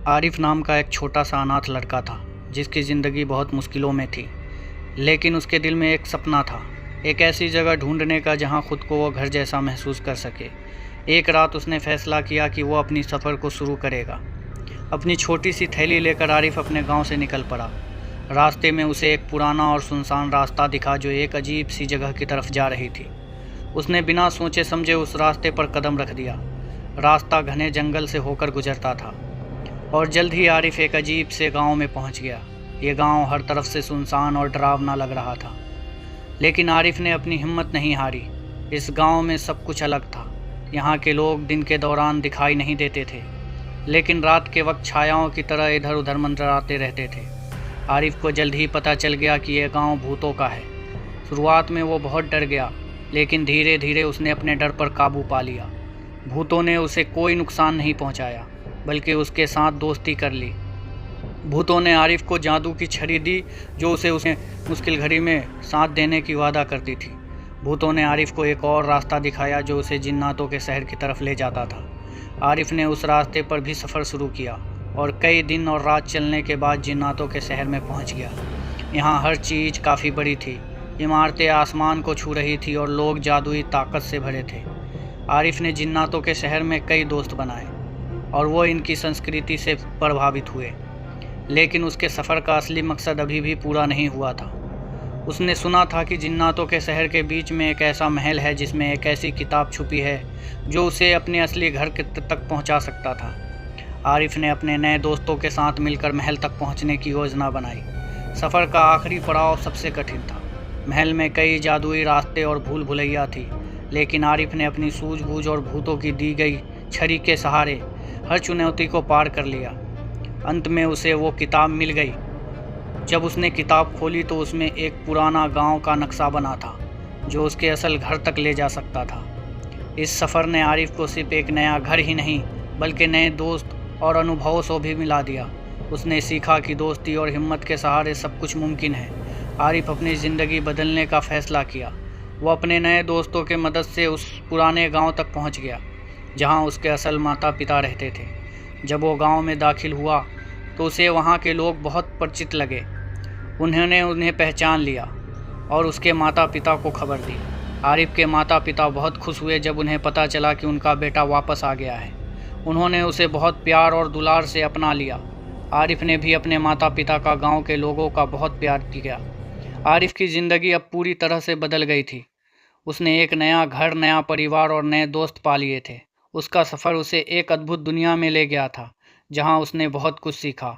आरिफ नाम का एक छोटा सा अनाथ लड़का था जिसकी ज़िंदगी बहुत मुश्किलों में थी। लेकिन उसके दिल में एक सपना था, एक ऐसी जगह ढूंढने का जहां खुद को वो घर जैसा महसूस कर सके। एक रात उसने फैसला किया कि वो अपनी सफ़र को शुरू करेगा। अपनी छोटी सी थैली लेकर आरिफ अपने गांव से निकल पड़ा। रास्ते में उसे एक पुराना और सुनसान रास्ता दिखा जो एक अजीब सी जगह की तरफ जा रही थी। उसने बिना सोचे समझे उस रास्ते पर कदम रख दिया। रास्ता घने जंगल से होकर गुजरता था और जल्द ही आरिफ एक अजीब से गांव में पहुंच गया। ये गांव हर तरफ से सुनसान और डरावना लग रहा था, लेकिन आरिफ ने अपनी हिम्मत नहीं हारी। इस गांव में सब कुछ अलग था। यहाँ के लोग दिन के दौरान दिखाई नहीं देते थे, लेकिन रात के वक्त छायाओं की तरह इधर उधर मंडराते रहते थे। आरिफ को जल्द ही पता चल गया कि यह गांव भूतों का है। शुरुआत में वो बहुत डर गया, लेकिन धीरे धीरे उसने अपने डर पर काबू पा लिया। भूतों ने उसे कोई नुकसान नहीं पहुंचाया, बल्कि उसके साथ दोस्ती कर ली। भूतों ने आरिफ को जादू की छड़ी दी जो उसे मुश्किल घड़ी में साथ देने की वादा करती थी। भूतों ने आरिफ को एक और रास्ता दिखाया जो उसे जिन्नातों के शहर की तरफ ले जाता था। आरिफ ने उस रास्ते पर भी सफ़र शुरू किया और कई दिन और रात चलने के बाद जिन्नातों के शहर में पहुंच गया। यहाँ हर चीज़ काफ़ी बड़ी थी। इमारतें आसमान को छू रही थी और लोग जादुई ताकत से भरे थे। आरिफ ने जिन्नातों के शहर में कई दोस्त बनाए और वो इनकी संस्कृति से प्रभावित हुए। लेकिन उसके सफ़र का असली मकसद अभी भी पूरा नहीं हुआ था। उसने सुना था कि जिन्नातों के शहर के बीच में एक ऐसा महल है जिसमें एक ऐसी किताब छुपी है जो उसे अपने असली घर तक पहुंचा सकता था। आरिफ ने अपने नए दोस्तों के साथ मिलकर महल तक पहुंचने की योजना बनाई। सफ़र का आखिरी पड़ाव सबसे कठिन था। महल में कई जादुई रास्ते और भूल भुलैया थी, लेकिन आरिफ ने अपनी सूझबूझ और भूतों की दी गई छड़ी के सहारे हर चुनौती को पार कर लिया। अंत में उसे वो किताब मिल गई। जब उसने किताब खोली तो उसमें एक पुराना गांव का नक्शा बना था जो उसके असल घर तक ले जा सकता था। इस सफ़र ने आरिफ को सिर्फ एक नया घर ही नहीं, बल्कि नए दोस्त और अनुभवों से भी मिला दिया। उसने सीखा कि दोस्ती और हिम्मत के सहारे सब कुछ मुमकिन है। आरिफ अपनी ज़िंदगी बदलने का फ़ैसला किया। वो अपने नए दोस्तों के मदद से उस पुराने गांव तक पहुंच गया जहां उसके असल माता पिता रहते थे। जब वो गांव में दाखिल हुआ तो उसे वहां के लोग बहुत परिचित लगे। उन्होंने उन्हें पहचान लिया और उसके माता पिता को खबर दी। आरिफ के माता पिता बहुत खुश हुए जब उन्हें पता चला कि उनका बेटा वापस आ गया है। उन्होंने उसे बहुत प्यार और दुलार से अपना लिया। आरिफ ने भी अपने माता पिता का गांव के लोगों का बहुत प्यार किया। आरिफ की ज़िंदगी अब पूरी तरह से बदल गई थी। उसने एक नया घर, नया परिवार और नए दोस्त पा लिए थे। उसका सफ़र उसे एक अद्भुत दुनिया में ले गया था जहां उसने बहुत कुछ सीखा।